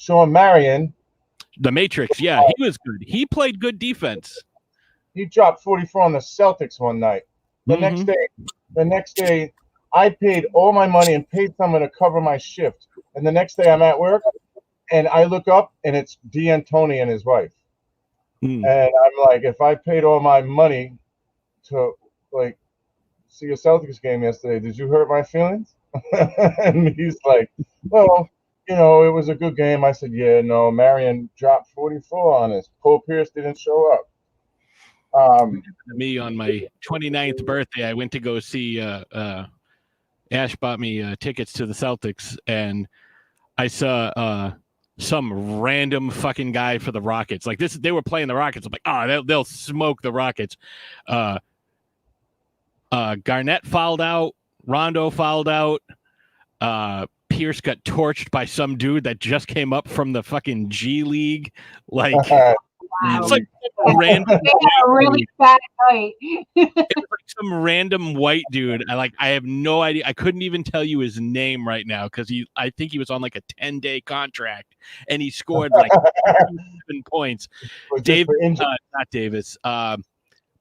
Sean Marion. The Matrix, yeah, he was good. He played good defense. He dropped 44 on the Celtics one night. The next day, I paid all my money and paid someone to cover my shift. And the next day, I'm at work, and I look up, and it's D'Antoni and his wife. And I'm like, if I paid all my money to like see a Celtics game yesterday, did you hurt my feelings? And he's like, well, you know, it was a good game. I said, yeah, no, Marion dropped 44 on us. Paul Pierce didn't show up. Me on my 29th birthday, I went to go see Ash bought me tickets to the Celtics, and I saw some random fucking guy for the Rockets. Like this, they were playing the Rockets. I'm like, they'll smoke the Rockets. Garnett fouled out. Rondo fouled out. Pierce got torched by some dude that just came up from the fucking G League. Like, it's like a random really fat night. It's like some random white dude. I have no idea. I couldn't even tell you his name right now because I think he was on like a 10-day contract and he scored like 7 points. Not Davis.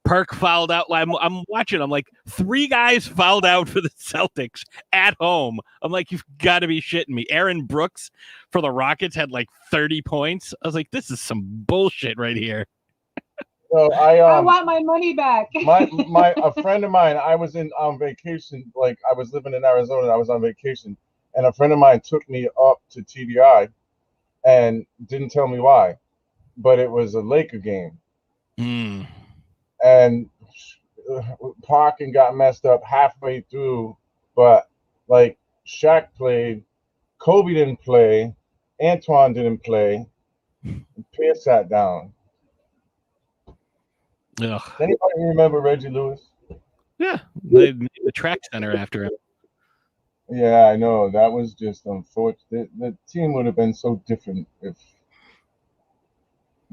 Perk fouled out. I'm watching. I'm like, 3 guys fouled out for the Celtics at home. I'm like, you've got to be shitting me. Aaron Brooks for the Rockets had like 30 points. I was like, this is some bullshit right here. So I want my money back. A friend of mine, I was on vacation. Like I was living in Arizona. I was on vacation, and a friend of mine took me up to TDI, and didn't tell me why, but it was a Laker game. And parking got messed up halfway through, but like Shaq played, Kobe didn't play, Antoine didn't play, and Pierce sat down. Ugh. Does anybody remember Reggie Lewis? Yeah, they made the track center after him. Yeah, I know. That was just unfortunate. The team would have been so different if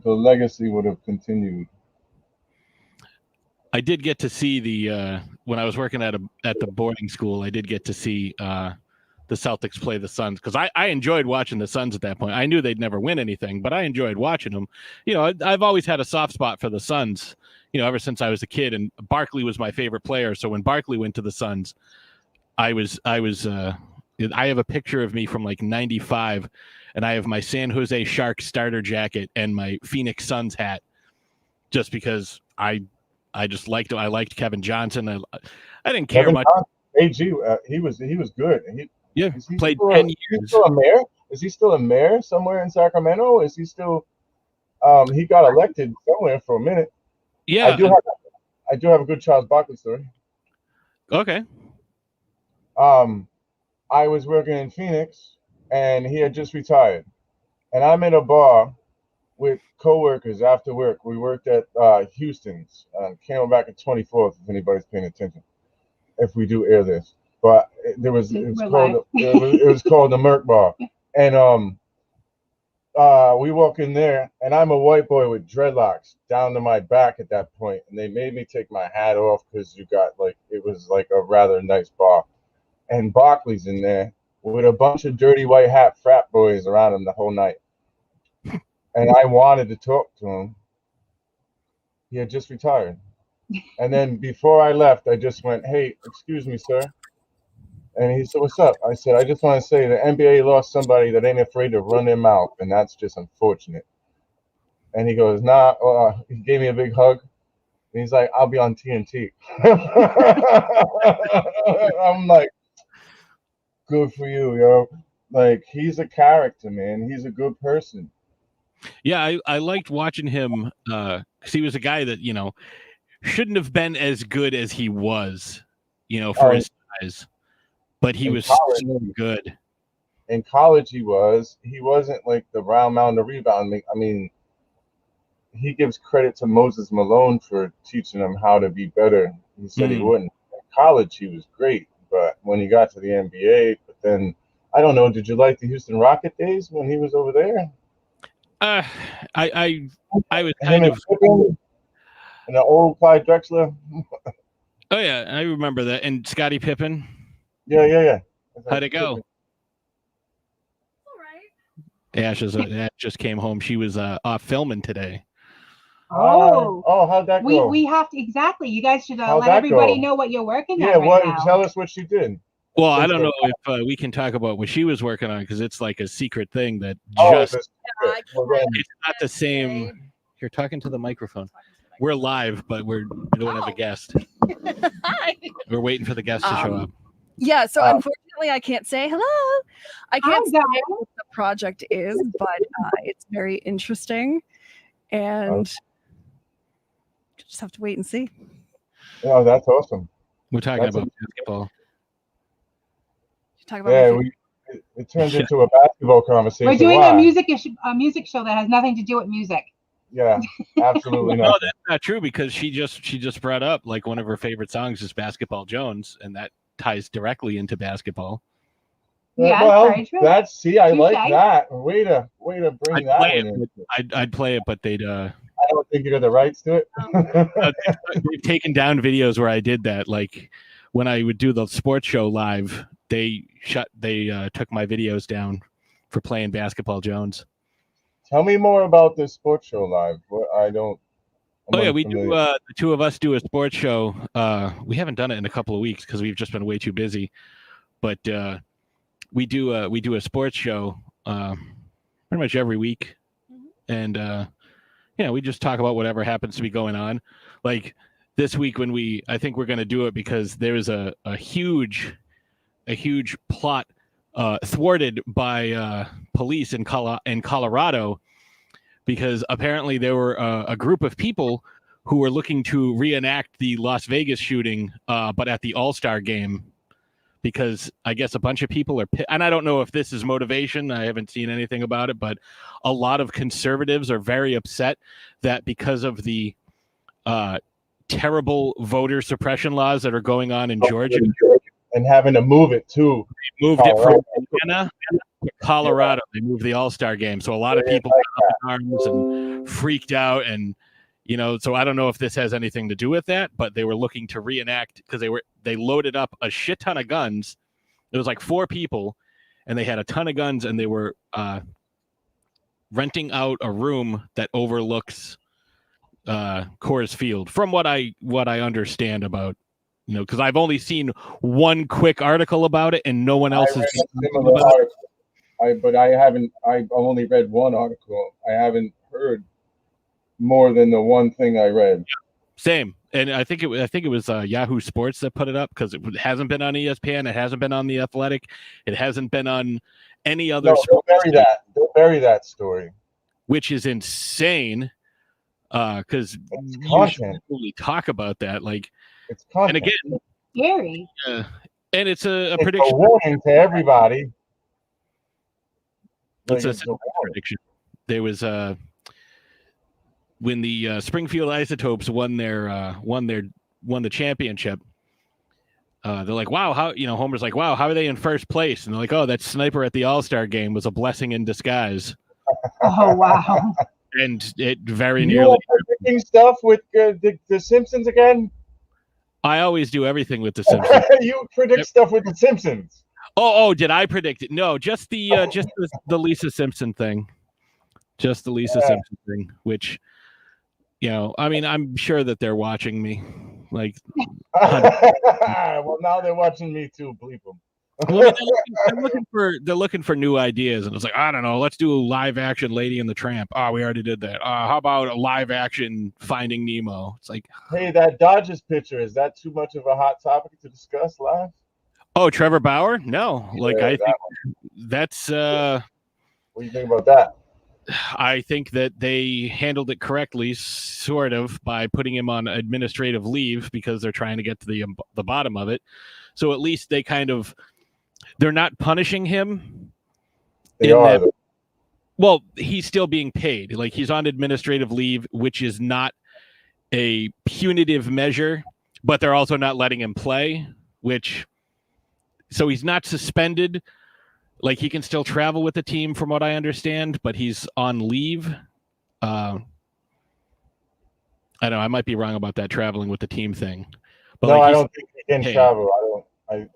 the legacy would have continued. I did get to see the when I was working at the boarding school. I did get to see the Celtics play the Suns because I enjoyed watching the Suns at that point. I knew they'd never win anything, but I enjoyed watching them. You know, I've always had a soft spot for the Suns. You know, ever since I was a kid, and Barkley was my favorite player. So when Barkley went to the Suns, I have a picture of me from like '95, and I have my San Jose Sharks starter jacket and my Phoenix Suns hat, just because I just liked him. I liked Kevin Johnson. I didn't care much. AG, he was good. He played 10 years. Is he still a mayor? Is he still a mayor somewhere in Sacramento? Is he still? He got elected somewhere for a minute. Yeah, I do have a good Charles Barkley story. Okay. I was working in Phoenix, and he had just retired, and I'm in a bar with coworkers after work. We worked at Houston's, Camelback at 24th. If anybody's paying attention, if we do air this, but it was called the Merc Bar, and we walk in there, and I'm a white boy with dreadlocks down to my back at that point, and they made me take my hat off because it was like a rather nice bar, and Barkley's in there with a bunch of dirty white hat frat boys around him the whole night. And I wanted to talk to him. He had just retired. And then before I left, I just went, "Hey, excuse me, sir." And he said, "What's up?" I said, "I just want to say the NBA lost somebody that ain't afraid to run their mouth, and that's just unfortunate." And he goes, "Nah." He gave me a big hug. And he's like, "I'll be on TNT." I'm like, good for you, yo. Like, he's a character, man. He's a good person. Yeah, I liked watching him because he was a guy that, you know, shouldn't have been as good as he was, you know, for his size. But he was so good. In college, he wasn't like the round mound of rebound. I mean, he gives credit to Moses Malone for teaching him how to be better. He said he wouldn't. In college, he was great. But when he got to the NBA, but then, I don't know, did you like the Houston Rocket days when he was over there? I was kind of and the old Clyde Drexler. Oh yeah, I remember that. And Scottie Pippen. Yeah. How'd it go? All right. Ash just came home. She was off filming today. How'd that go? We have to exactly. You guys should How'd let that everybody go? know what you're working Yeah, on right now. tell us what she did. Well, I don't know if we can talk about what she was working on because it's like a secret thing that It's it's not the same. You're talking to the microphone. We're live, but we don't have a guest. We're waiting for the guest to show up. Yeah, so unfortunately, I can't say hello. I can't say what the project is, but it's very interesting, and just have to wait and see. Oh, that's awesome. We're talking about basketball. Talk about it turns into a basketball conversation. We're doing a music show that has nothing to do with music. Yeah, absolutely not. No, that's not true because she just brought up like one of her favorite songs is Basketball Jones, and that ties directly into basketball. Yeah, well, very true. I like that. Way to bring that in. I'd play it, but they'd. I don't think you got the rights to it. They've taken down videos where I did that. Like when I would do the sports show live, they took my videos down for playing Basketball Jones. Tell me more about this sports show live. I don't. We do. The two of us do a sports show. We haven't done it in a couple of weeks because we've just been way too busy. But we do a sports show pretty much every week, and we just talk about whatever happens to be going on. Like this week I think we're going to do it because there's a huge plot thwarted by police in Colorado, because apparently there were a group of people who were looking to reenact the Las Vegas shooting, but at the All-Star game, because I guess a bunch of people are, and I don't know if this is motivation. I haven't seen anything about it, but a lot of conservatives are very upset that because of the terrible voter suppression laws that are going on in Georgia. And having to move it too. They moved it from Indiana to Colorado. They moved the All-Star game. So a lot of people got up in arms and freaked out. And, so I don't know if this has anything to do with that, but they were looking to reenact because they loaded up a shit ton of guns. It was like 4 people and they had a ton of guns, and they were renting out a room that overlooks Coors Field, from what I understand about. Because I've only seen one quick article about it, and no one else has. But I haven't. I've only read one article. I haven't heard more than the one thing I read. Same, and I think it was Yahoo Sports that put it up, because it hasn't been on ESPN, it hasn't been on The Athletic, it hasn't been on any other. They'll bury that story, which is insane. Because you should really talk about that, like. It's content. And again, it's scary. And it's a prediction. A warning to everybody. It's a prediction. There was when the Springfield Isotopes won the championship. They're like, wow, how Homer's like, wow, how are they in first place? And they're like, oh, that sniper at the All-Star game was a blessing in disguise. Oh wow! And it very nearly predicting stuff with the Simpsons again. I always do everything with the Simpsons. You predict stuff with the Simpsons. Oh, did I predict it? No, just the Lisa Simpson thing. Just the Lisa Simpson thing, which, I'm sure that they're watching me. Like, well, now they're watching me too. Bleep them. Well, they're looking for new ideas, and it's like, I don't know, let's do a live action Lady and the Tramp. Oh, we already did that. How about a live action Finding Nemo? It's like, hey, that Dodgers pitcher, is that too much of a hot topic to discuss live? Oh, Trevor Bauer? No, like I think that's. What do you think about that? I think that they handled it correctly, sort of, by putting him on administrative leave because they're trying to get to the bottom of it. So at least they they're not punishing him. Well, he's still being paid. Like, he's on administrative leave, which is not a punitive measure, but they're also not letting him play, so he's not suspended. Like, he can still travel with the team from what I understand, but he's on leave. I know I might be wrong about that traveling with the team thing. But no, I don't think he can travel. I'm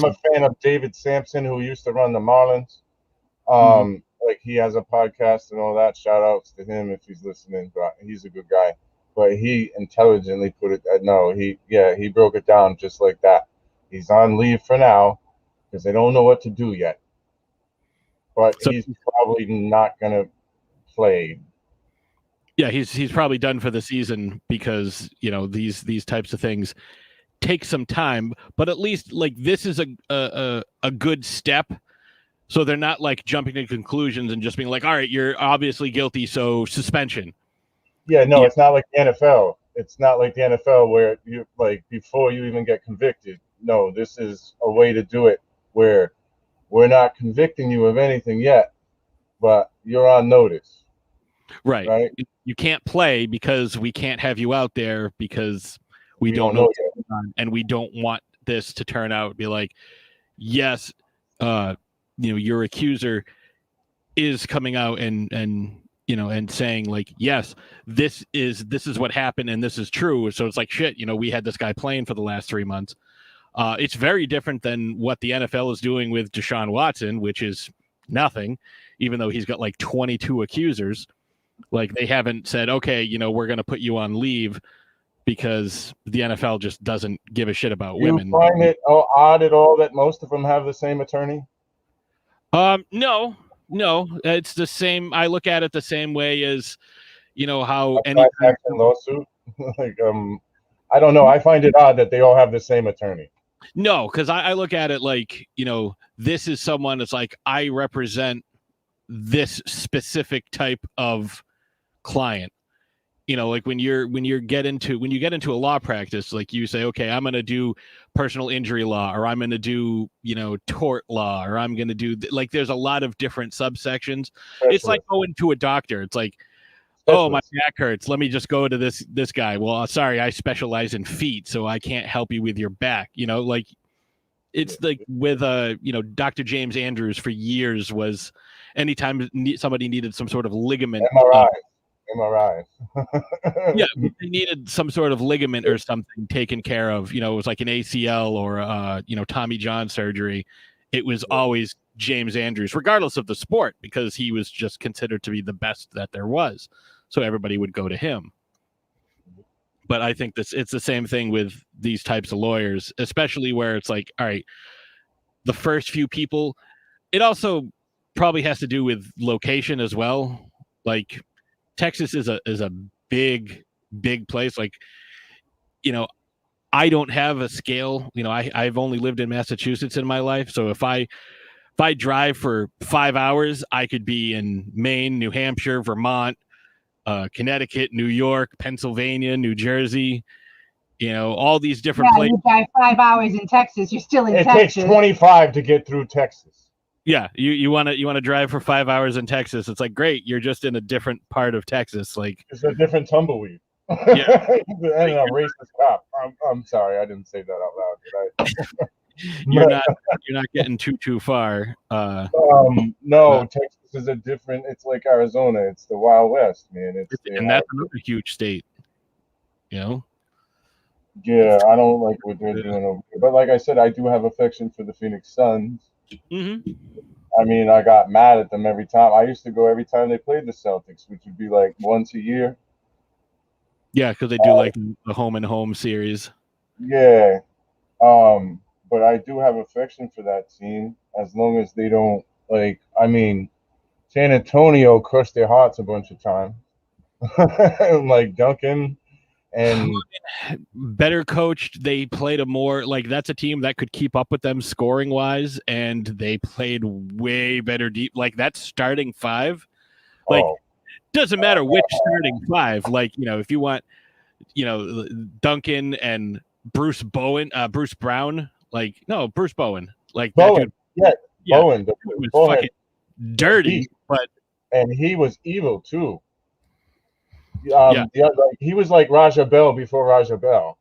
a fan of David Sampson, who used to run the Marlins. Like he has a podcast and all that. Shout outs to him if he's listening. But he's a good guy. But he intelligently put it. No, he broke it down just like that. He's on leave for now because they don't know what to do yet. But he's probably not gonna play. Yeah, he's probably done for the season because these types of things take some time. But at least like this is a good step. So they're not like jumping to conclusions and just being like, all right, you're obviously guilty, so suspension. Yeah, no, it's not like the NFL. It's not like the NFL where you like before you even get convicted. No, this is a way to do it where we're not convicting you of anything yet, but you're on notice. Right. You can't play because we can't have you out there because we don't know what's going on, and we don't want this to turn out be like, yes, your accuser is coming out and saying like, yes, this is what happened and this is true. So it's like, shit, we had this guy playing for the last 3 months. It's very different than what the NFL is doing with Deshaun Watson, which is nothing, even though he's got like 22 accusers. Like they haven't said, okay, we're going to put you on leave because the NFL just doesn't give a shit about women. You find it odd at all that most of them have the same attorney? No, it's the same. I look at it the same way as, how any lawsuit. Like, I don't know. I find it odd that they all have the same attorney. No, because I look at it like, this is someone that's like, I represent this specific type of client. Like when you get into a law practice, like you say, okay, I'm going to do personal injury law, or I'm going to do, tort law, or I'm going to do like, there's a lot of different subsections. It's like going to a doctor. It's like, oh, my back hurts. Let me just go to this guy. Well, sorry, I specialize in feet, so I can't help you with your back. Like it's like with Dr. James Andrews for years was anytime somebody needed some sort of ligament. MRI. Yeah, they needed some sort of ligament or something taken care of. It was like an ACL or Tommy John surgery. It was always James Andrews, regardless of the sport, because he was just considered to be the best that there was. So everybody would go to him. But I think it's the same thing with these types of lawyers, especially where it's like, all right, the first few people. It also probably has to do with location as well. Like Texas is a big place. Like, I don't have a scale. I've only lived in Massachusetts in my life. So if I drive for 5 hours, I could be in Maine, New Hampshire, Vermont, Connecticut, New York, Pennsylvania, New Jersey, all these different places. You drive 5 hours in Texas, you're still in Texas. It takes 25 to get through Texas. Yeah, you want to drive for 5 hours in Texas. It's like, great, you're just in a different part of Texas. Like it's a different tumbleweed. Yeah. And a racist cop. I'm sorry, I didn't say that out loud, did I? You're not getting too far. No, Texas is a different. It's like Arizona. It's the Wild West, man. And that's another huge state. Yeah, I don't like what they're doing over here. But like I said, I do have affection for the Phoenix Suns. Mm-hmm. I mean, I got mad at them every time. I used to go every time they played the Celtics, which would be like once a year. Yeah, because they do like the home and home series. Yeah. But I do have affection for that team as long as they don't San Antonio crushed their hearts a bunch of times. Like Duncan and better coached. They played a more that's a team that could keep up with them scoring wise, and they played way better deep. Like that starting five, doesn't matter which starting five. Like, if you want, Duncan and Bruce Brown, Bruce Bowen, like Bowen, that dude, Bowen, was fucking dirty, and he was evil too. He was like Raja Bell before Raja Bell.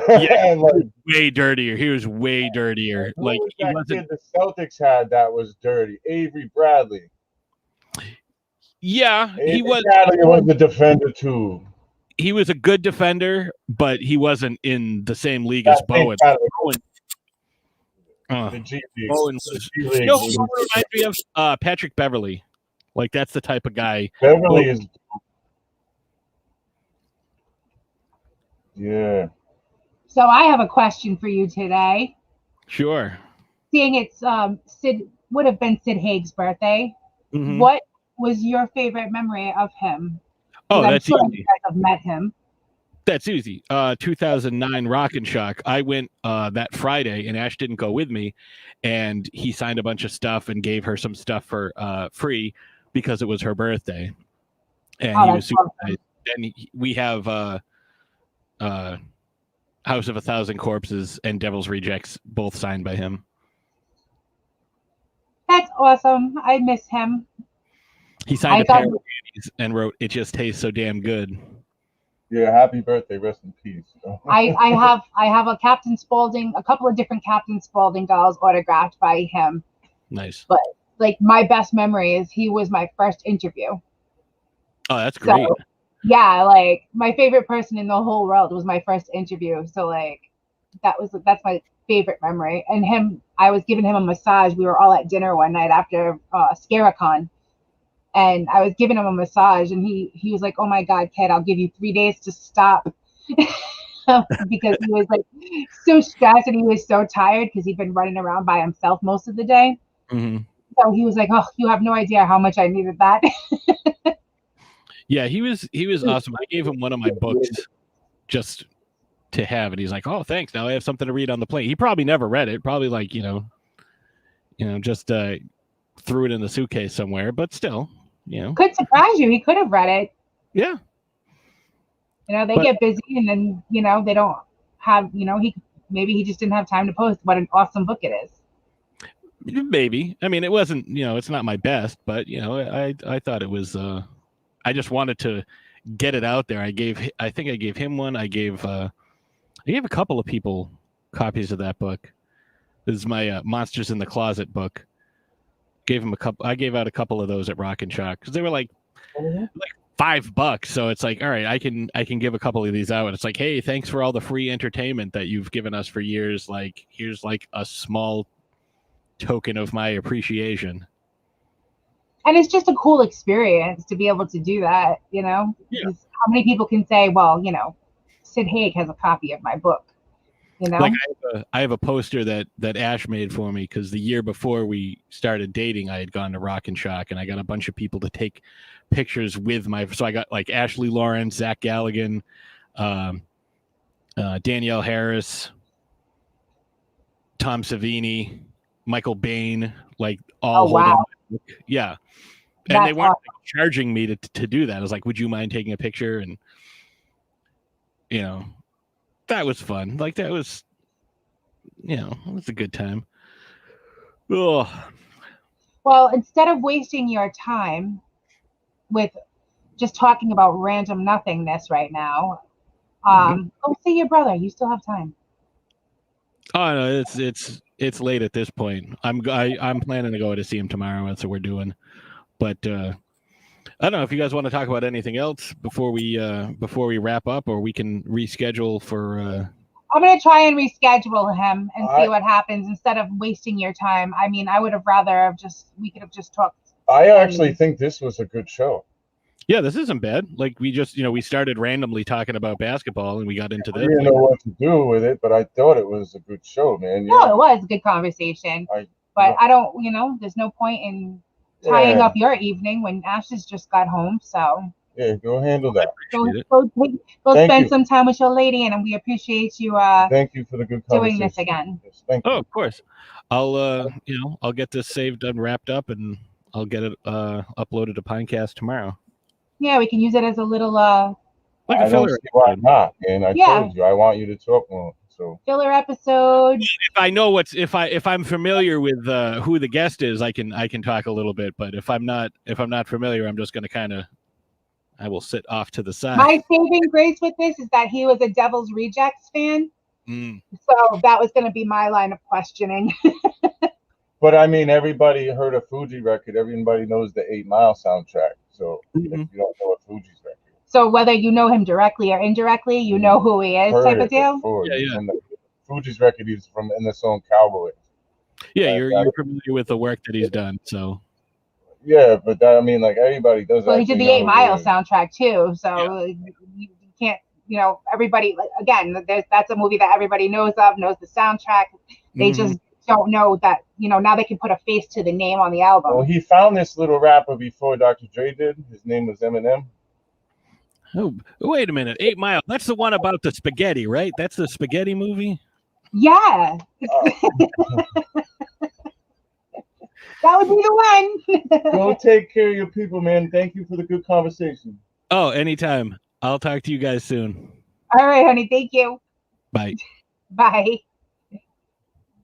Yeah, and way dirtier. He was way dirtier. Like he wasn't. The Celtics had that was dirty. Avery Bradley. Yeah, he was. Bradley was the defender too. He was a good defender, but he wasn't in the same league as Bowen. The G League. Bowen The was, G you League. know who Bowen reminds me of? Patrick Beverly. Like that's the type of guy. Beverly is. Yeah. So I have a question for you today. Sure. Seeing it's Sid would have been Sid Haig's birthday. Mhm. What was your favorite memory of him? Oh, I'm that's sure easy. you guys have met him. That's easy. 2009 Rock and Shock. I went that Friday, and Ash didn't go with me, and he signed a bunch of stuff and gave her some stuff for free because it was her birthday, and he was super nice. And we have House of a Thousand Corpses and Devil's Rejects both signed by him. That's awesome. I miss him. He signed a pair of panties and wrote, "It just tastes so damn good." Yeah, happy birthday, rest in peace. I have a Captain Spaulding, a couple of different Captain Spaulding dolls autographed by him. Nice. But like my best memory is he was my first interview. Oh, that's great. So, yeah, like my favorite person in the whole world was my first interview. So like that's my favorite memory. And him, I was giving him a massage. We were all at dinner one night after Scaricon. And I was giving him a massage, and he was like, "Oh my God, kid, I'll give you 3 days to stop," because he was like so stressed and he was so tired because he'd been running around by himself most of the day. Mm-hmm. So he was like, "Oh, you have no idea how much I needed that." Yeah, he was awesome. I gave him one of my books just to have it. He's like, "Oh, thanks. Now I have something to read on the plane." He probably never read it. Probably like just threw it in the suitcase somewhere. But still. Could surprise you. He could have read it. Yeah. They get busy and then, they don't have, maybe he just didn't have time to post what an awesome book it is. Maybe. I mean, it wasn't, it's not my best, but, I thought it was, I just wanted to get it out there. I think I gave him one. I gave a couple of people copies of that book. This is my Monsters in the Closet book. I gave out a couple of those at Rock and Shock because they were like $5. So it's like, all right, I can give a couple of these out. And it's like, hey, thanks for all the free entertainment that you've given us for years. Like, here's like a small token of my appreciation. And it's just a cool experience to be able to do that, Yeah. How many people can say, well, Sid Haig has a copy of my book. Like I have a poster that Ash made for me because the year before we started dating, I had gone to Rock and Shock and I got a bunch of people to take pictures with so I got like Ashley Lawrence, Zach Galligan, Danielle Harris, Tom Savini, Michael Bain, like all holding my book. Yeah. And That's they weren't awesome. charging me to do that. I was like, would you mind taking a picture? And that was fun. Like that was, it was a good time. Ugh. Well, instead of wasting your time with just talking about random nothingness right now, go see your brother. You still have time. Oh no, it's late at this point. I'm planning to go to see him tomorrow. That's what we're doing. But I don't know if you guys want to talk about anything else before we wrap up, or we can reschedule for. I'm going to try and reschedule him and see what happens instead of wasting your time. I mean, I would have rather we could have just talked. I actually think this was a good show. Yeah, this isn't bad. Like we just, we started randomly talking about basketball and we got into this. I didn't know what to do with it, but I thought it was a good show, man. No, it was a good conversation. But I don't, there's no point in tying up your evening when Ashes just got home. So yeah, go handle that. Go spend some time with your lady, and we appreciate you. Thank you for the good doing this again. Yes, thank you. Oh, of course. I'll I'll get this saved and wrapped up, and I'll get it uploaded to Pinecast tomorrow. Yeah, we can use it as a little like a filler. I don't see why not, and I told you I want you to talk more. So filler episode. If I know if I'm familiar with who the guest is, I can talk a little bit. But if I'm not familiar, I'm just going to I will sit off to the side. My saving grace with this is that he was a Devil's Rejects fan, so that was going to be my line of questioning. But I mean, everybody heard a Fuji record. Everybody knows the 8 Mile soundtrack. So if you don't know a Fuji's record. So whether you know him directly or indirectly, you know who he is, type of deal. Yeah. And the Fuji's record is from in the song Cowboy. Yeah, you're familiar with the work that he's done, so. Yeah, but that, I mean, like everybody does. Well, he did the 8 Mile Wolverine. soundtrack too, so you can't, everybody. Again, that's a movie that everybody knows the soundtrack. They just don't know that, now they can put a face to the name on the album. Well, he found this little rapper before Dr. Dre did. His name was Eminem. Oh, wait a minute. 8 Mile. That's the one about the spaghetti, right? That's the spaghetti movie? Yeah. That would be the one. Go take care of your people, man. Thank you for the good conversation. Oh, anytime. I'll talk to you guys soon. All right, honey. Thank you. Bye. Bye.